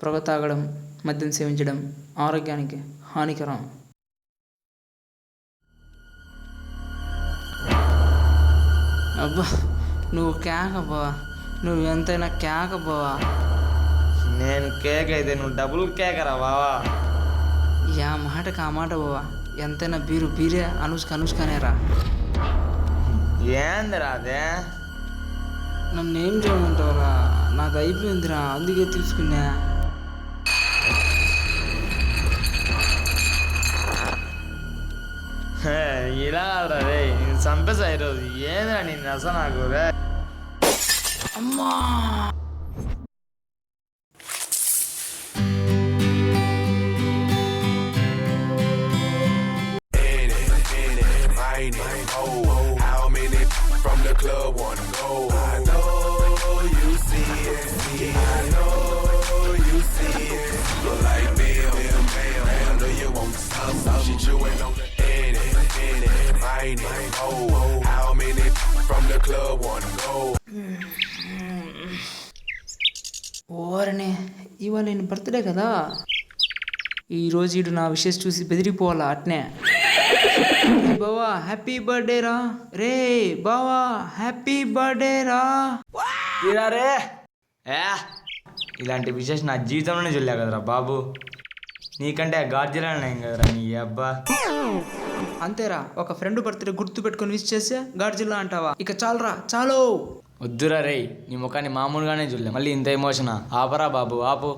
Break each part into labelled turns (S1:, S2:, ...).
S1: పొగ తాగడం, మద్యం సేవించడం ఆరోగ్యానికి హానికరం. అబ్బా నువ్వు కేకబ్బా, నువ్వు ఎంతైనా కేకబ్బా.
S2: నేను కేక్ అయితే నువ్వు డబుల్ కేకరా బావా.
S1: యా మాటకి ఆ మాట బావా, ఎంతైనా బీరే అనుష్కనేరా.
S2: ఏందిరా అదే?
S1: నన్ను ఏం చేయమంటావురా, నాది అయిపోయిందిరా, అందుకే తీసుకున్నా.
S2: ఇలా రే నేను చంపేసా ఈరోజు. ఏందిరా నేను అసలు నాకు రే.
S1: అమ్మా
S3: How many from the club wanna go? I know you see it. I know you see it. Look like Bill. I know you want to stop. She chewing on the how many from the club wanna go?
S1: ఓరనే ఇవాళ నేను birthday కదా, ఈరోజు ఇటు నా wishes చూసి బెదిరిపోవాలా అట్నే. బావా happy birthday రా, రే బావా హ్యాపీ బర్త్డే రా.
S2: రే ఇలాంటి విశేష నా జీవితంలోనే చూడలే కదరా బాబు. నీకంటే ఆ గార్జిలానే కదరా నీ అబ్బా.
S1: అంతేరా, ఒక ఫ్రెండ్ బర్త్డే గుర్తు పెట్టుకుని విష్ చేస్తే గాడ్జిల్లా అంటావా? ఇక చాలరా చాలు.
S2: వద్దురా రే, నీ ముఖాన్ని మామూలుగానే చూడలే, మళ్ళీ ఇంత ఎమోషనా? ఆపరా బాబు ఆపు.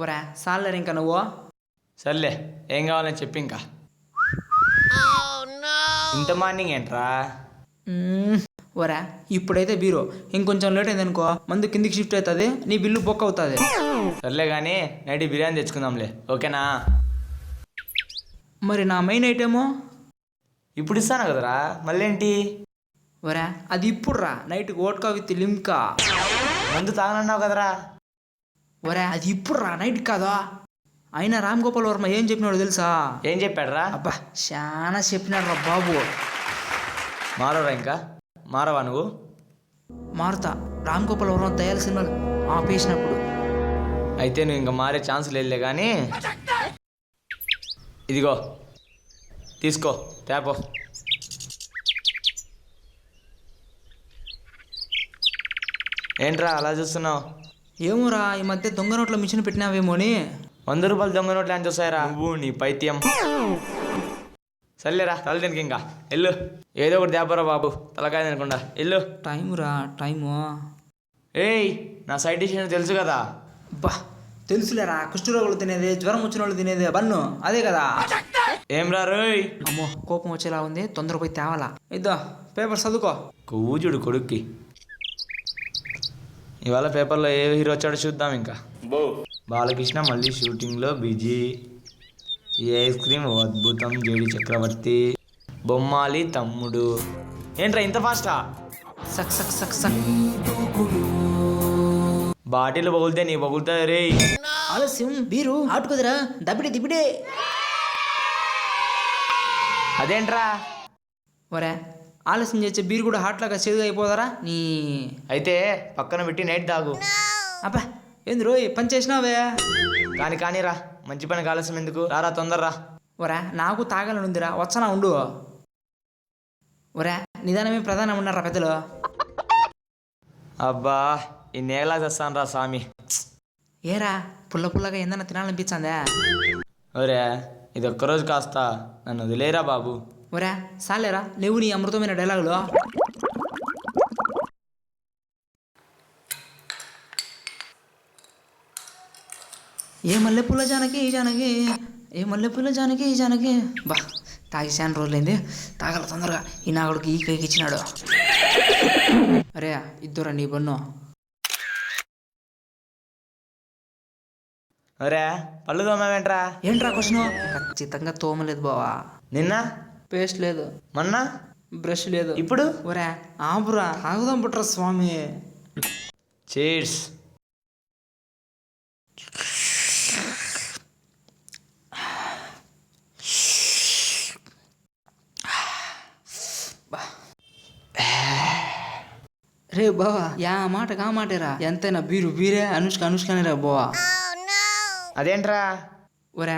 S1: ఓరా సాలేరు ఇంకా నువ్వు.
S2: సర్లే ఏం కావాలని చెప్పి ఇంకా. ఇంత మార్నింగ్ ఏంట్రా?
S1: ఓరా ఇప్పుడైతే బీరో, ఇంకొంచెం లేట్ అయింది అనుకో మందు కిందికి షిఫ్ట్ అవుతుంది, నీ బిల్లు బొక్క అవుతుంది.
S2: సర్లే కానీ నైట్ బిర్యానీ తెచ్చుకుందాంలే, ఓకేనా?
S1: మరి నా మెయిన్ ఐటెము
S2: ఇప్పుడు ఇస్తాను కదరా, మళ్ళేంటి?
S1: ఒరా అది ఇప్పుడు రా, నైట్ ఓట్కా విత్ లిమ్కా.
S2: మందు తాగనన్నావు కదరా.
S1: ఒరా అది ఇప్పుడు రా, నైట్ కాదా. అయినా రామ్ గోపాల్ వర్మ ఏం చెప్పినాడు తెలుసా?
S2: ఏం చెప్పాడురా?
S1: అబ్బా చాలా చెప్పినాడు రా బాబు.
S2: మారవరా ఇంకా? మారవా నువ్వు?
S1: మారుతా, రామ్ గోపాల్ వర్మ తయారు సినిమాలు ఆపేసినప్పుడు.
S2: అయితే నువ్వు ఇంకా మారే ఛాన్స్ లేదులే కానీ ఇదిగో తీసుకో తేపో. ఏంట్రా అలా చూస్తున్నావు?
S1: ఏమోరా ఈ మధ్య దొంగ నోట్ల మిషన్ పెట్టినావేమో అని.
S2: 100 రూపాయలు దొంగ నోట్లు అని చూసాయరా నువ్వు నీ పైత్యం. సర్లేరా తల తినకి ఇంకా ఎల్లు, ఏదో ఒకటి తేపరా బాబు, తలకాయ తినకుండా ఎల్లు.
S1: టైమురా టైము.
S2: ఏయ్ నా సైడ్ డిష్ తెలుసు కదా.
S1: అబ్బా తెలుసులేరా, కుష్ఠరోగులు తినేది, జ్వరం వచ్చిన వాళ్ళు తినేది బన్ను అదే కదా.
S2: ఏం రా రోయ్?
S1: అమ్మో కోపం వచ్చేలా ఉంది, తొందర పోయి తేవాలా. ఇద్దా పేపర్ చదువుకో.
S2: కూజుడు కొడుక్కి. ఇవాళ పేపర్లో ఏ హీరో వచ్చాడో చూద్దాం ఇంకా. బాలకృష్ణ మళ్ళీ షూటింగ్లో బిజీ, ఈ ఐస్ క్రీమ్ అద్భుతం, జేడి చక్రవర్తి, బొమ్మాలి తమ్ముడు. ఏంట్రా ఇంత ఫాస్టా?
S1: సక్ సక్ సక్ సక్.
S2: బాటిల్ పగులితే నీ పగులుతా రే.
S1: ఆలస్యం బీరు ఆటుకుదరా, దబిడి దిబిడే.
S2: అదేంట్రా?
S1: ఒరే ఆలస్యం చేసే బీరు కూడా హాట్ లాగా చేదుగా అయిపోతారా నీ.
S2: అయితే పక్కన పెట్టి నైట్ తాగు.
S1: అబ్బా ఏంది రోయ్ పని చేసినావే.
S2: కానీరా, మంచి పని ఆలస్యం ఎందుకు, రారా తొందరరా.
S1: ఒరే నాకు తాగాలని ఉందిరా, వచ్చనా ఉండు. ఒరే నిదానమే ప్రధానం ఉన్నారా పెద్దలు.
S2: అబ్బా ఈ నేలా చేస్తాను రా స్వామి.
S1: ఏరా పుల్ల పుల్లగా ఏందన్నా తినాలనిపించిందా?
S2: ఒరే ఇది ఒక్కరోజు కాస్త నన్ను వదిలేరా బాబు.
S1: ఒరే సాలేరా నువ్వు నీ అమృతమైన డైలాగులు. ఏ మల్లెపూల జానకి జానకి, ఏ మల్లెపూల జానకి జానకి. బా తాగి చాలా రోజులైంది, తాగల తొందరగా. ఈ నాగుడికి ఈ కైకి ఇచ్చినాడు. అరే ఇద్దరా నీ బన్ను.
S2: ఒరే పళ్ళు తోమావేంట్రా?
S1: ఏంట్రా క్వశ్చన్? ఖచ్చితంగా తోమలేదు బావా.
S2: నిన్న
S1: పేస్ట్ లేదు,
S2: మొన్న
S1: బ్రష్ లేదు,
S2: ఇప్పుడు?
S1: ఒరే ఆపురా తాగుదాం పుట్రా స్వామి.
S2: చీర్స్.
S1: రే బావా యా మాట కా మాటేరా, ఎంతైనా బీరే అనుష్కనేరా బావా.
S2: అదేంట్రా?
S1: ఒరే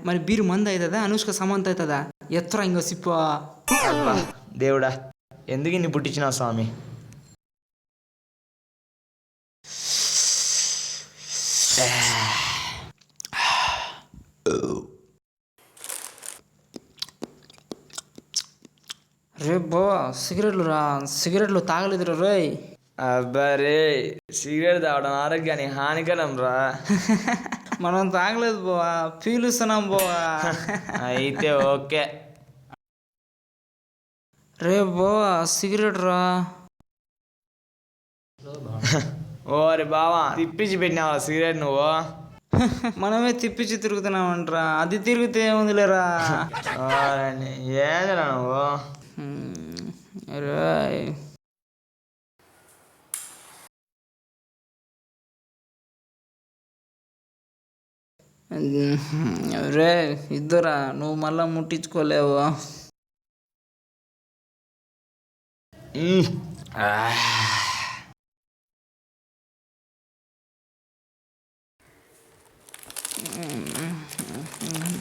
S1: మరి బీరు మంది అవుతుందా అనుష్క సమంత అవుతుందా? ఎత్తరా ఇంకో సిప్పు.
S2: అబ్బా దేవుడా, ఎందుకు ఇన్ని పుట్టించినావు స్వామి?
S1: రే బో సిగరెట్లు రా, సిగరెట్లు తాగలేదురా రోయ్.
S2: అబ్బా రే, సిగరెట్ తాగడం ఆరోగ్యానికి హానికరం రా.
S1: మనం తాగలేదు పోవా, పీలుస్తున్నాం పోవా.
S2: అయితే ఓకే.
S1: రే బో సిగరెట్ రా.
S2: ఓరి బావా, తిప్పించి పెట్టినావా సిగరెట్ నువ్వు?
S1: మనమే తిప్పించి తిరుగుతున్నామంటరా, అది తిరిగితే ఏముందిలేరా.
S2: ఏందిరా నువ్వు?
S1: రాయ్ రే ఇద్దరా, నువ్వు మళ్ళా ముట్టించుకోలేవు.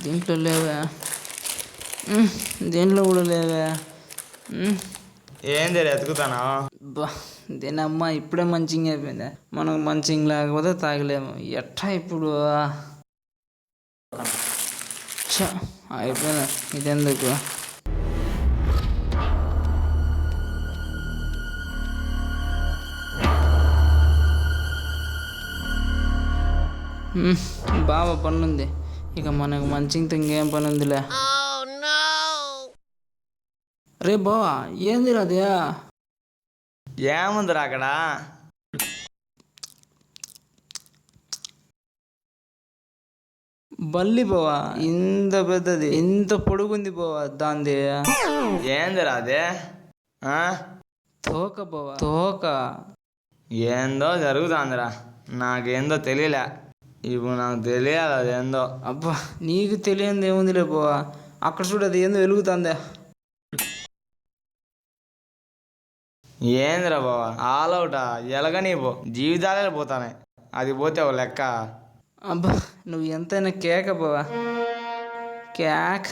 S1: దీంట్లో లేవా? దీంట్లో కూడా లేవా?
S2: ఏంది ఎతుకుతానా?
S1: బా దీనమ్మ ఇప్పుడే మంచింగ్ అయిపోయిందా. మనకు మంచింగ్ లేకపోతే తాగలేము. ఎట్టా ఇప్పుడు? అయిపోయిందా ఇదెందుకు? బాగా పనుంది, ఇక మనకు మంచిగా ఇంకేం పని ఉందిలే. రే బావా ఏందిరా అదే?
S2: ఏముందిరా అక్కడ?
S1: బల్లి బావా, ఇంత పెద్దది, ఇంత పొడుగుంది బావా దాంది.
S2: ఏందిరా అదే?
S1: తోక బావా, తోక.
S2: ఏందో జరుగుతుందిరా, నాకేందో తెలియలే. ఇప్పుడు నాకు తెలియాలి అదేందో.
S1: అబ్బా నీకు తెలియంది ఏముందిలే బావా, అక్కడ చూడు అది ఏందో వెలుగుతుందే.
S2: ఏందిరా బావా ఆలౌటా? ఎలగని పో, జీవితాలే పోతానే, అది పోతే ఒక లెక్క.
S1: అబ్బా నువ్వు ఎంతైనా కేక బావా, కేక.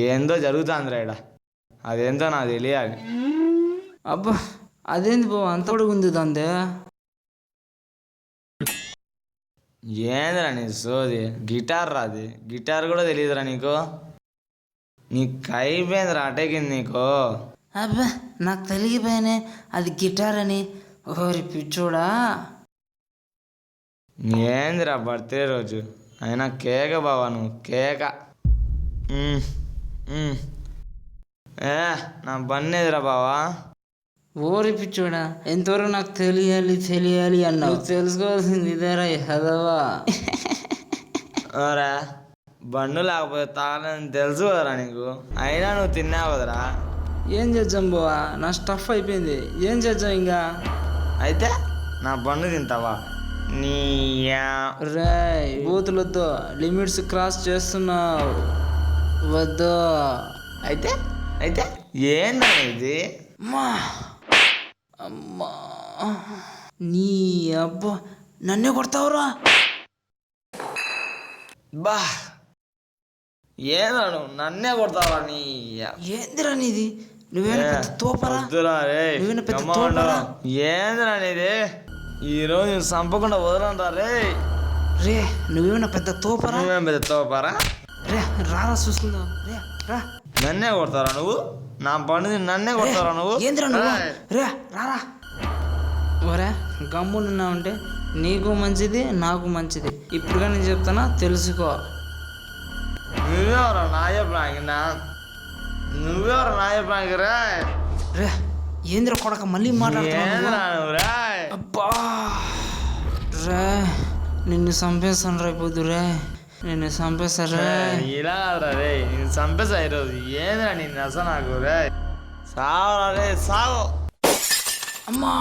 S2: ఏందో జరుగుతుందిరా ఇక్కడ, అదేందో నాకు తెలియాలి.
S1: అబ్బా అదేంది బావా అంత పొడుగుంది దాందే?
S2: ఏందిరా నీ సోది? గిటార్ రాది, గిటార్ కూడా తెలియదురా నీకు? నీకు అయిపోయిందిరా అటెక్కింది నీకు.
S1: అబ్బా నాకు తెలియపోయానే అది గిటార్ అని. ఓరి పిచ్చోడా.
S2: ఏందిరా బర్త్డే రోజు అయినా కేక బావా, నువ్వు కేక. నా బన్నేదిరా బావా.
S1: ఓరి పిచ్చోడా, ఎంతవరకు నాకు తెలియాలి తెలియాలి అన్నావు. తెలుసుకోవాల్సింది ఇదేరా హదవా.
S2: ఓరా బండు లేకపోతే తాగలని తెలుసు కదరా నీకు, అయినా నువ్వు తిన్నావు కదరా.
S1: ఏం చేద్దాం బావా, నా స్టఫ్ అయిపోయింది, ఏం చేద్దాం ఇంకా?
S2: అయితే నా బండు తింటావా? నీ
S1: రాయ్ బూతులొద్దు, లిమిట్స్ క్రాస్ చేస్తున్నావు, వద్దు.
S2: అయితే అయితే ఏందా ఇది?
S1: అమ్మా నీ అబ్బా నన్నే కొడతావురా.
S2: బా ఏదా నువ్వు నన్నే కొడతావా? నీ
S1: ఏందిరా నీది? నువ్వేనా పెద్ద తోపరా? నువ్వేనా పెద్ద తోపరా?
S2: ఏందిరా నీది? ఈరోజు చంపకుండా వదలంటా రే.
S1: రే నువ్వేమైనా పెద్ద తోపరా?
S2: నువ్వేం పెద్ద తోపరా?
S1: రే రారా చూసుకుందాం. రే రా.
S2: నన్నే కొడతారా నువ్వు? నా బండిని నన్నే కొడతారా నువ్వు?
S1: ఏందిరా నువ్వు? రే రారా. ఒరే గమ్మునున్నావంటే నీకు మంచిది నాకు మంచిది. ఇప్పుడుగా నేను చెప్తానా తెలుసుకో.
S2: నువ్వెవరా నా చెప్పడానికి? నువ్వెవరా నా చెప్పడానికి? రా
S1: రే ఏందిరా కొడక మళ్ళీ మాట్లాడుతున్నావు? అబ్బా రే నిన్ను చంపేస్తాను రేపు రే, నిన్ను చంపేస్తారా?
S2: ఇలా రే నేను చంపేసా ఈరోజు. ఏంద్రా నీ నస నాకు రే. సావరా రే సావు.
S1: అమ్మా